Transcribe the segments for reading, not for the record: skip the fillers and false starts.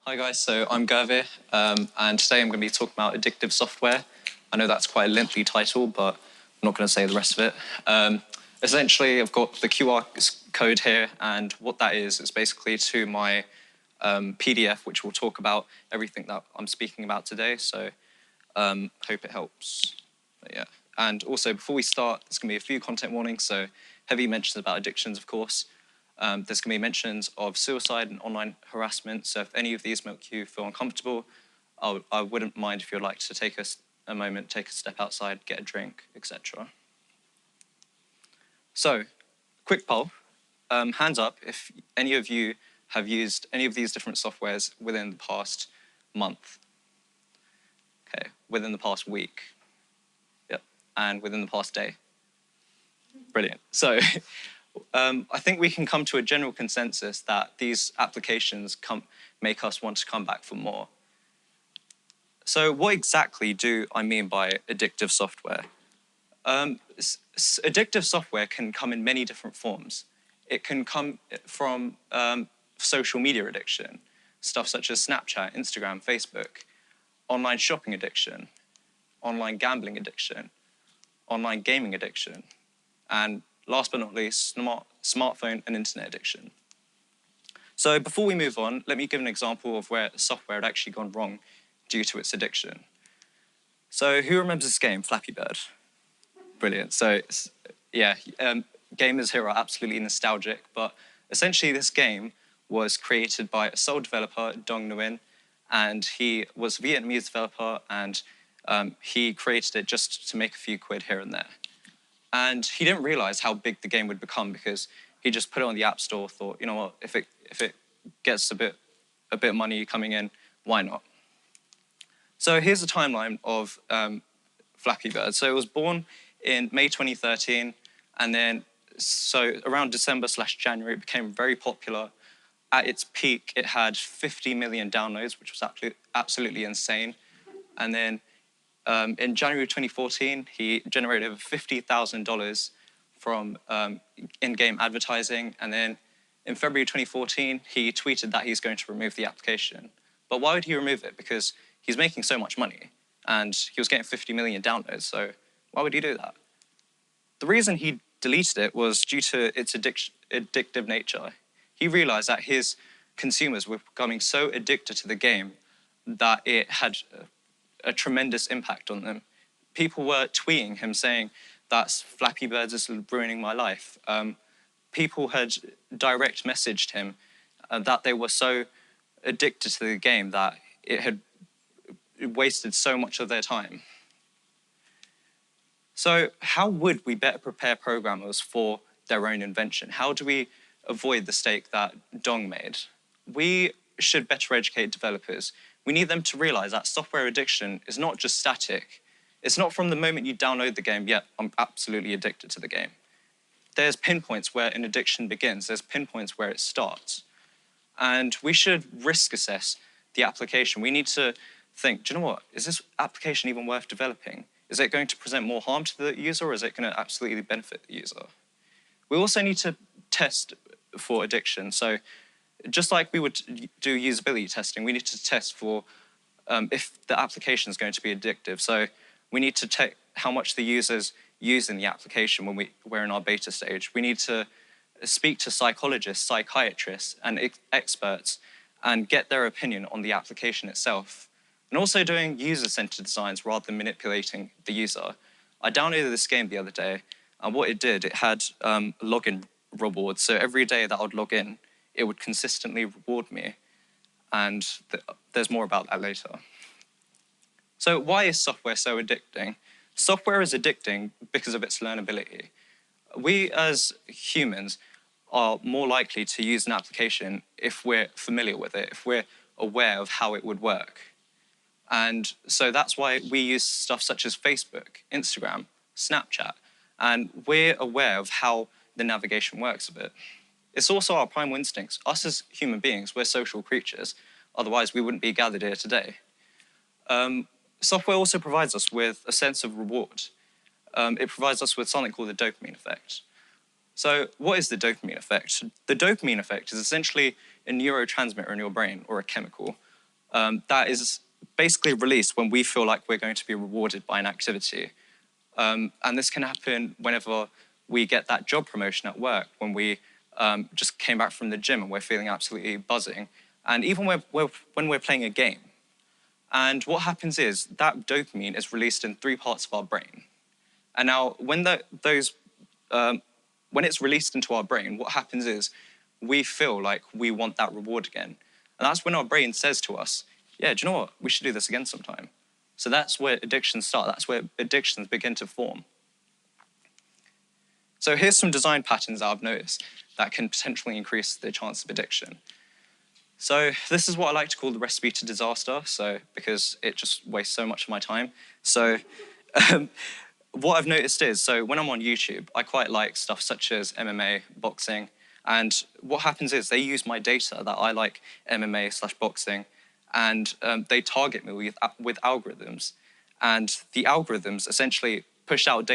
Hi guys, so I'm Gurvir, and today I'm going to be talking about addictive software. I know that's quite a lengthy title, but I'm not going to say the rest of it. Essentially, I've got the QR code here, and what that is basically to my PDF, which will talk about everything that I'm speaking about today, so hope it helps. But yeah. And also, before we start, there's going to be a few content warnings, so heavy mentions about addictions, of course. There's going to be mentions of suicide and online harassment, so if any of these make you feel uncomfortable, I wouldn't mind if you'd like to take a moment, take a step outside, get a drink, etc. So, quick poll. Hands up if any of you have used any of these different softwares within the past month. Okay, within the past week. Yep, and within the past day. Brilliant. So, I think we can come to a general consensus that these applications make us want to come back for more. So what exactly do I mean by addictive software? Addictive software can come in many different forms. It can come from social media addiction, stuff such as Snapchat, Instagram, Facebook, online shopping addiction, online gambling addiction, online gaming addiction, and last but not least, smartphone and internet addiction. So before we move on, let me give an example of where software had actually gone wrong due to its addiction. So who remembers this game, Flappy Bird? Brilliant. So yeah, gamers here are absolutely nostalgic, but essentially this game was created by a sole developer, Dong Nguyen, and he was a Vietnamese developer, and he created it just to make a few quid here and there. And he didn't realize how big the game would become because he just put it on the App Store, thought, you know what, if it gets a bit of money coming in, why not? So here's a timeline of Flappy Bird. So it was born in May 2013, and then so around December/January, it became very popular. At its peak, it had 50 million downloads, which was absolutely insane. And then in January 2014, he generated over $50,000 from in-game advertising. And then in February 2014, he tweeted that he's going to remove the application. But why would he remove it? Because he's making so much money, and he was getting 50 million downloads, so why would he do that? The reason he deleted it was due to its addictive nature. He realized that his consumers were becoming so addicted to the game that it had a tremendous impact on them. People were tweeting him saying, "That's Flappy Bird is ruining my life." People had direct messaged him that they were so addicted to the game that it had wasted so much of their time. So how would we better prepare programmers for their own invention? How do we avoid the mistake that Dong made? We should better educate developers. We need them to realize that software addiction is not just static. It's not from the moment you download the game, yet I'm absolutely addicted to the game. There's pinpoints where an addiction begins. There's pinpoints where it starts. And we should risk assess the application. We need to think, do you know what? Is this application even worth developing? Is it going to present more harm to the user, or is it going to absolutely benefit the user? We also need to test for addiction. So just like we would do usability testing, we need to test for if the application is going to be addictive. So we need to check how much the user's using the application when we're in our beta stage. We need to speak to psychologists, psychiatrists, and experts and get their opinion on the application itself. And also doing user-centered designs rather than manipulating the user. I downloaded this game the other day, and what it did, it had login rewards. So every day that I would log in, it would consistently reward me. And there's more about that later. So why is software so addicting? Software is addicting because of its learnability. We as humans are more likely to use an application if we're familiar with it, if we're aware of how it would work. And so that's why we use stuff such as Facebook, Instagram, Snapchat, and we're aware of how the navigation works of it. It's also our primal instincts. Us as human beings, we're social creatures. Otherwise, we wouldn't be gathered here today. Software also provides us with a sense of reward. It provides us with something called the dopamine effect. So what is the dopamine effect? The dopamine effect is essentially a neurotransmitter in your brain, or a chemical, that is basically released when we feel like we're going to be rewarded by an activity. And this can happen whenever we get that job promotion at work, when we just came back from the gym and we're feeling absolutely buzzing, and even when we're playing a game. And what happens is that dopamine is released in 3 parts of our brain. And now when it's released into our brain, what happens is we feel like we want that reward again. And that's when our brain says to us, yeah, do you know what? We should do this again sometime. So that's where addictions start. That's where addictions begin to form. So here's some design patterns that I've noticed that can potentially increase the chance of addiction. So this is what I like to call the recipe to disaster, because it just wastes so much of my time. So what I've noticed is, so when I'm on YouTube, I quite like stuff such as MMA, boxing, and what happens is they use my data that I like MMA/boxing, and they target me with algorithms. And the algorithms essentially push out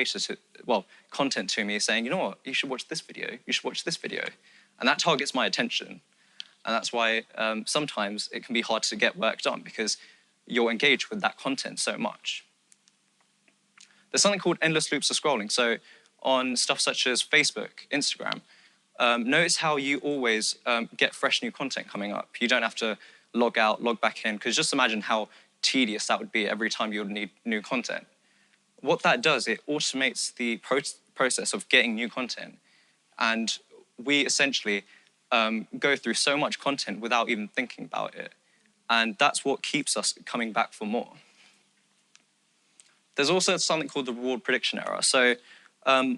content to me saying, you know what, you should watch this video, you should watch this video. And that targets my attention. And that's why sometimes it can be hard to get work done because you're engaged with that content so much. There's something called endless loops of scrolling. So on stuff such as Facebook, Instagram, notice how you always get fresh new content coming up. You don't have to log out, log back in, because just imagine how tedious that would be every time you would need new content. What that does, it automates the process of getting new content. And we essentially go through so much content without even thinking about it. And that's what keeps us coming back for more. There's also something called the reward prediction error. So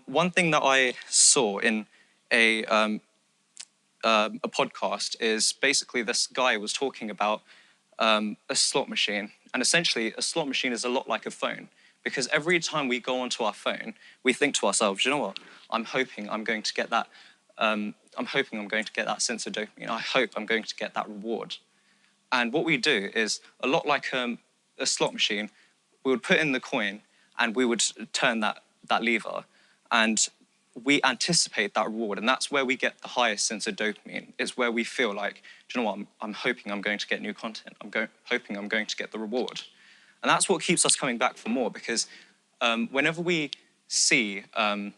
one thing that I saw in a podcast is basically this guy was talking about a slot machine. And essentially, a slot machine is a lot like a phone. Because every time we go onto our phone, we think to ourselves, you know what, I'm hoping I'm going to get that sense of dopamine. I hope I'm going to get that reward. And what we do is, a lot like a slot machine, we would put in the coin and we would turn that lever. And we anticipate that reward. And that's where we get the highest sense of dopamine. It's where we feel like, do you know what, I'm hoping I'm going to get new content. Hoping I'm going to get the reward. And that's what keeps us coming back for more, because whenever we use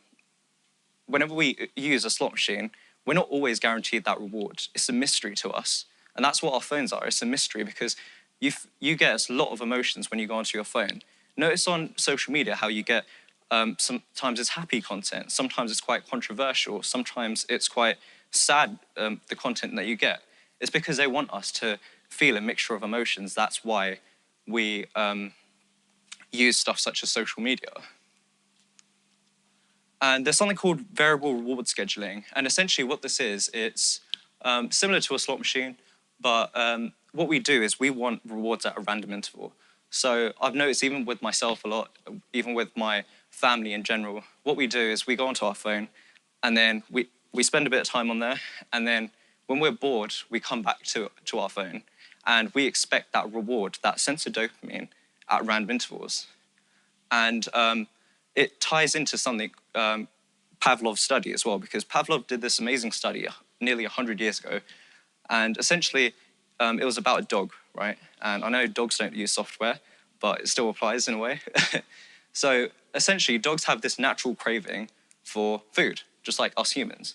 a slot machine, we're not always guaranteed that reward. It's a mystery to us. And that's what our phones are. It's a mystery because you get a lot of emotions when you go onto your phone. Notice on social media how you get, sometimes it's happy content, sometimes it's quite controversial, sometimes it's quite sad, the content that you get. It's because they want us to feel a mixture of emotions. That's why we use stuff such as social media. And there's something called variable reward scheduling. And essentially what this is, it's similar to a slot machine, but what we do is we want rewards at a random interval. So I've noticed even with myself a lot, even with my family in general, what we do is we go onto our phone and then we spend a bit of time on there. And then when we're bored, we come back to our phone and we expect that reward, that sense of dopamine at random intervals. And it ties into something Pavlov's study as well, because Pavlov did this amazing study nearly 100 years ago. And essentially, it was about a dog, right? And I know dogs don't use software, but it still applies in a way. So essentially, dogs have this natural craving for food, just like us humans.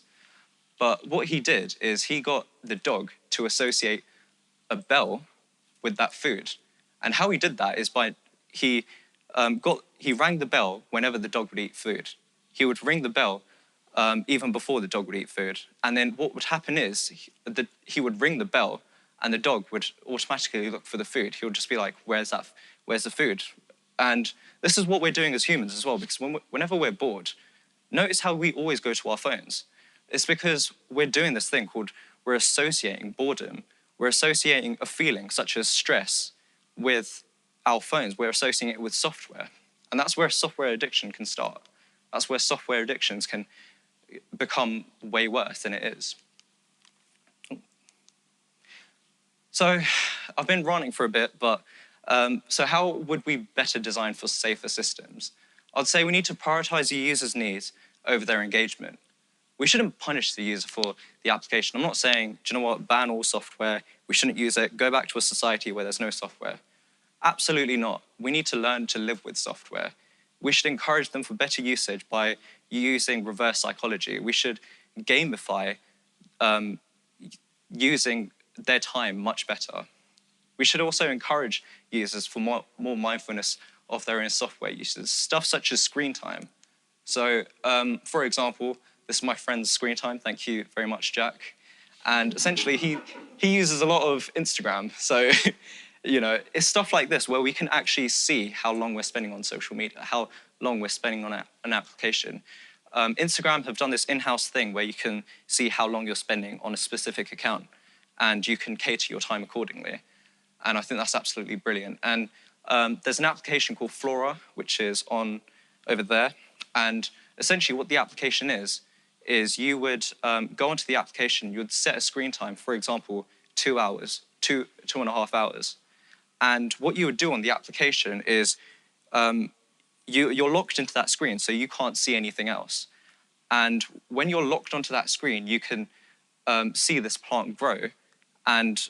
But what he did is he got the dog to associate a bell with that food. And how he did that is by he rang the bell whenever the dog would eat food. He would ring the bell even before the dog would eat food. And then what would happen is he would ring the bell and the dog would automatically look for the food. He would just be like, where's the food? And this is what we're doing as humans as well, because whenever we're bored, notice how we always go to our phones. It's because we're doing this thing called, we're associating boredom. We're associating a feeling such as stress with our phones. We're associating it with software. And that's where software addiction can start. That's where software addictions can become way worse than it is. So I've been ranting for a bit, but so how would we better design for safer systems? I'd say we need to prioritize the user's needs over their engagement. we shouldn't punish the user for the application. I'm not saying, do you know what, ban all software, we shouldn't use it, go back to a society where there's no software. Absolutely not. We need to learn to live with software. We should encourage them for better usage by using reverse psychology. We should gamify using their time much better. We should also encourage users for more mindfulness of their own software uses, stuff such as screen time. So, for example, this is my friend's screen time. Thank you very much, Jack. And essentially, he uses a lot of Instagram. So, you know, it's stuff like this where we can actually see how long we're spending on social media, how long we're spending on an application. Instagram have done this in-house thing where you can see how long you're spending on a specific account, and you can cater your time accordingly. And I think that's absolutely brilliant. And there's an application called Flora, which is on over there. And essentially what the application is you would go onto the application, you would set a screen time, for example, 2 hours, two and a half hours. And what you would do on the application is you're locked into that screen, so you can't see anything else. And when you're locked onto that screen, you can see this plant grow, and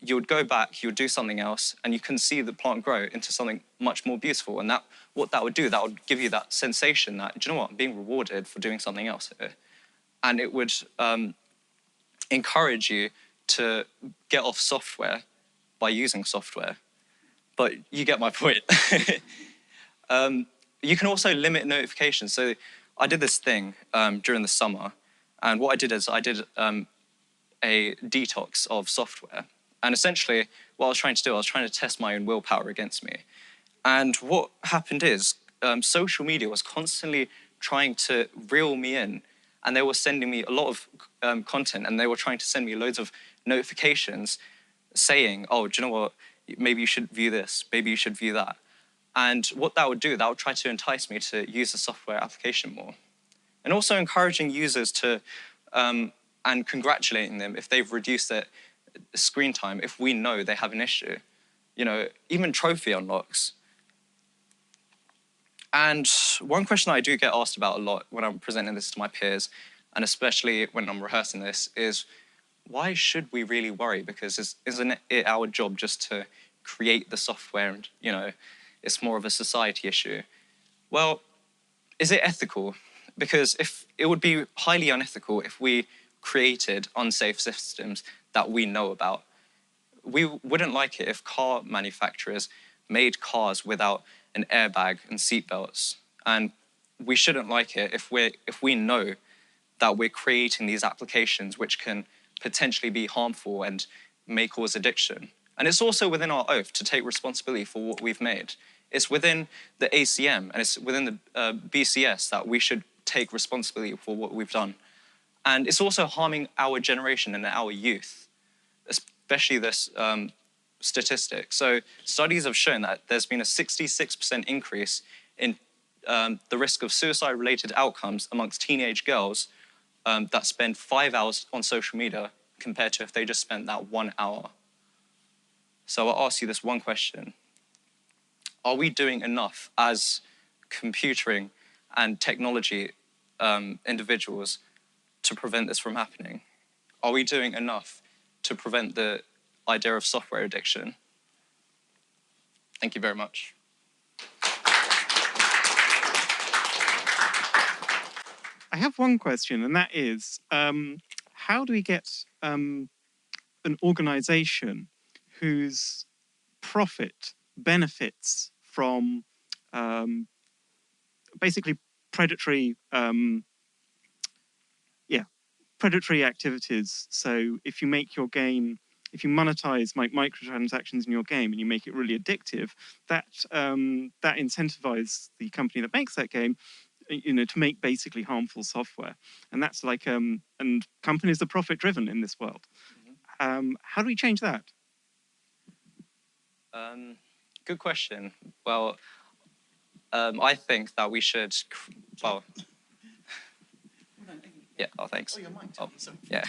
you would go back, you would do something else, and you can see the plant grow into something much more beautiful. And what that would do, that would give you that sensation that, do you know what, I'm being rewarded for doing something else here. And it would encourage you to get off software by using software. But you get my point. You can also limit notifications. So I did this thing during the summer, and what I did is I did a detox of software. And essentially, what I was trying to do, I was trying to test my own willpower against me. And what happened is, social media was constantly trying to reel me in, and they were sending me a lot of content, and they were trying to send me loads of notifications saying, oh, do you know what, maybe you should view this, maybe you should view that. And what that would do, that would try to entice me to use the software application more. And also encouraging users to, and congratulating them if they've reduced their screen time, if we know they have an issue. You know, even trophy unlocks. And one question I do get asked about a lot when I'm presenting this to my peers, and especially when I'm rehearsing this, is why should we really worry? Because isn't it our job just to create the software and, you know, it's more of a society issue? Well, is it ethical? Because if it would be highly unethical if we created unsafe systems that we know about. We wouldn't like it if car manufacturers made cars without an airbag and seatbelts. And we shouldn't like it if we know that we're creating these applications which can potentially be harmful and may cause addiction. And it's also within our oath to take responsibility for what we've made. It's within the ACM and it's within the BCS that we should take responsibility for what we've done. And it's also harming our generation and our youth, especially this statistic. So studies have shown that there's been a 66% increase in the risk of suicide-related outcomes amongst teenage girls that spend 5 hours on social media compared to if they just spent that 1 hour. So I'll ask you this one question. Are we doing enough as computering and technology individuals to prevent this from happening? Are we doing enough to prevent the idea of software addiction? Thank you very much. I have one question, and that is, how do we get an organization whose profit benefits from basically predatory predatory activities? So if you make your game, if you monetize microtransactions in your game and you make it really addictive, that incentivizes the company that makes that game, you know, to make basically harmful software. And that's like, and companies are profit driven in this world. How do we change that? Good question. Well, I think that we should, well, yeah, oh, thanks. Oh, your mic. Oh, yeah.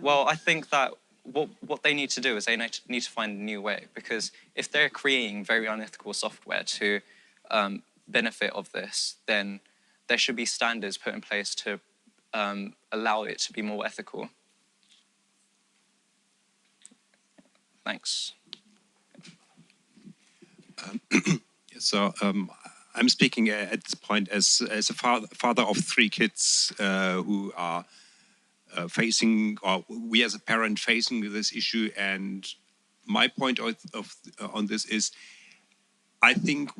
Well, I think that what they need to do is they need to find a new way, because if they're creating very unethical software to benefit of this, then there should be standards put in place to allow it to be more ethical. Thanks. So I'm speaking at this point as a father of 3 kids who are facing, or we as a parent facing this issue. And my point on this is, I think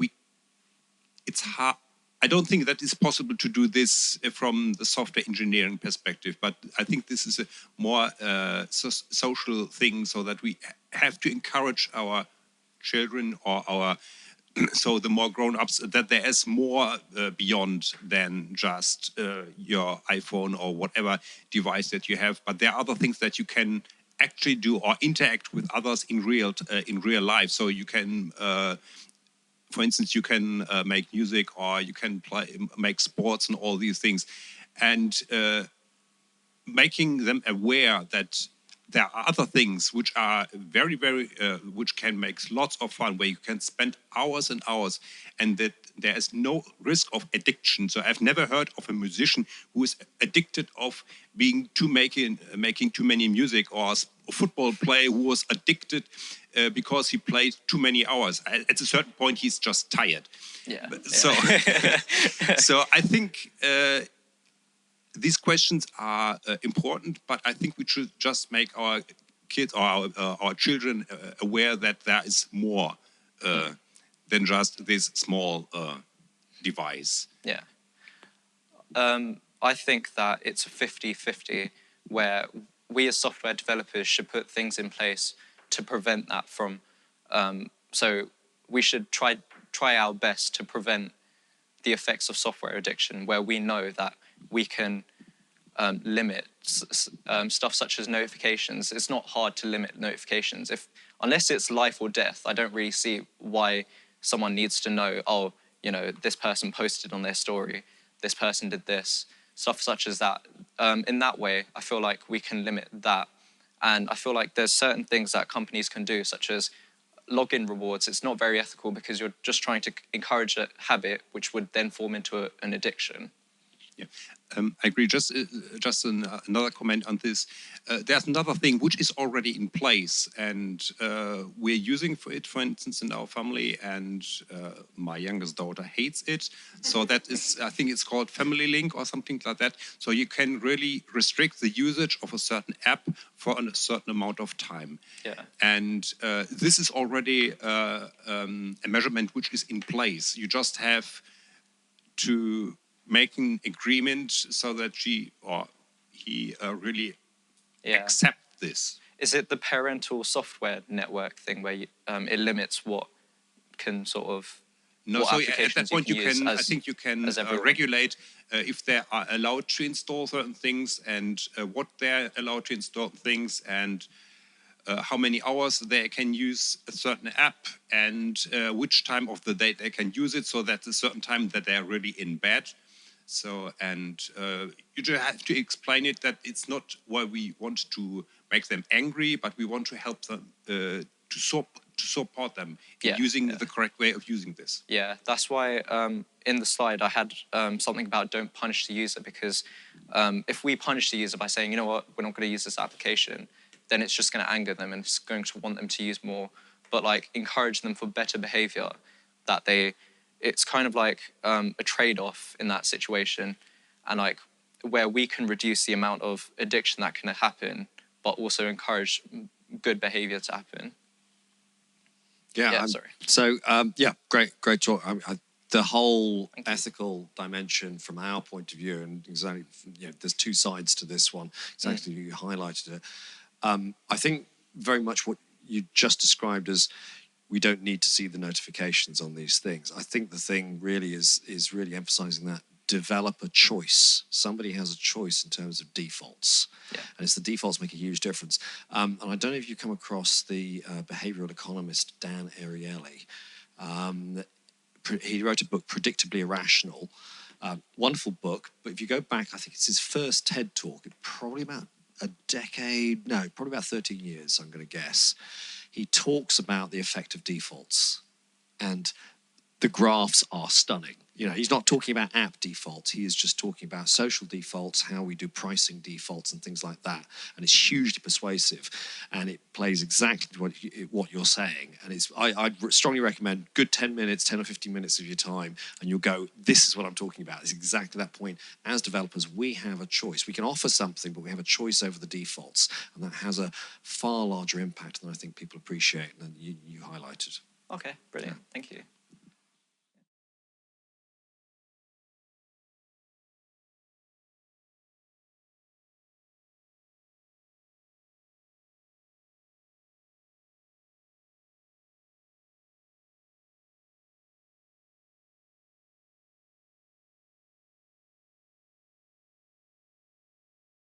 it's hard. I don't think that it's possible to do this from the software engineering perspective, but I think this is a more social thing, so that we have to encourage our children or our so the more grown-ups, that there is more beyond than just your iPhone or whatever device that you have. But there are other things that you can actually do or interact with others in real life. So you can, for instance, you can make music, or you can make sports and all these things, and making them aware that there are other things which are very, very, which can make lots of fun, where you can spend hours and hours, and that there is no risk of addiction. So I've never heard of a musician who is addicted of making too many music, or a football player who was addicted because he played too many hours. At a certain point, he's just tired. Yeah. So, so I think these questions are important, but I think we should just make our kids or our children aware that there is more than just this small device. Yeah. I think that it's a 50-50, where we as software developers should put things in place to prevent that from. So we should try our best to prevent the effects of software addiction, where we know that we can limit stuff such as notifications. It's not hard to limit notifications. Unless it's life or death, I don't really see why someone needs to know, oh, you know, this person posted on their story, this person did this, stuff such as that. In that way, I feel like we can limit that. And I feel like there's certain things that companies can do, such as login rewards. It's not very ethical, because you're just trying to encourage a habit which would then form into an addiction. Yeah, I agree. Just another comment on this. There's another thing which is already in place, and we're using for instance, in our family, and my youngest daughter hates it. So that is, I think it's called Family Link or something like that. So you can really restrict the usage of a certain app for a certain amount of time. Yeah. And this is already a measurement which is in place. You just have to make an agreement so that she or he really accept this. Is it the parental software network thing, where it limits what can sort of... No, so at that point I think you can regulate if they are allowed to install certain things, and what they're allowed to install things, and how many hours they can use a certain app, and which time of the day they can use it, so that's a certain time that they're really in bed. So, and you just have to explain it that it's not why we want to make them angry, but we want to help them to support them in using the correct way of using this. Yeah, that's why in the slide I had something about don't punish the user, because if we punish the user by saying, you know what, we're not going to use this application, then it's just going to anger them and it's going to want them to use more. But like encourage them for better behavior, that it's kind of like a trade-off in that situation, and like where we can reduce the amount of addiction that can happen, but also encourage good behavior to happen. Yeah, sorry. So, great talk. The whole ethical dimension from our point of view, and exactly, there's 2 sides to this one. Exactly, you highlighted it. I think very much what you just described as, we don't need to see the notifications on these things. I think the thing really is really emphasizing that develop a choice. Somebody has a choice in terms of defaults. Yeah. And it's the defaults make a huge difference. And I don't know if you come across the behavioral economist Dan Ariely. He wrote a book, Predictably Irrational. Wonderful book, but if you go back, I think it's his first TED Talk, probably about probably about 13 years, I'm going to guess. He talks about the effect of defaults, and the graphs are stunning. he's not talking about app defaults. He is just talking about social defaults, how we do pricing defaults and things like that. And it's hugely persuasive, and it plays exactly what you're saying. And I'd strongly recommend good 10 minutes, 10 or 15 minutes of your time, and you'll go, this is what I'm talking about. It's exactly that point. As developers, we have a choice. We can offer something, but we have a choice over the defaults, and that has a far larger impact than I think people appreciate, and you highlighted. Okay, brilliant. Thank you.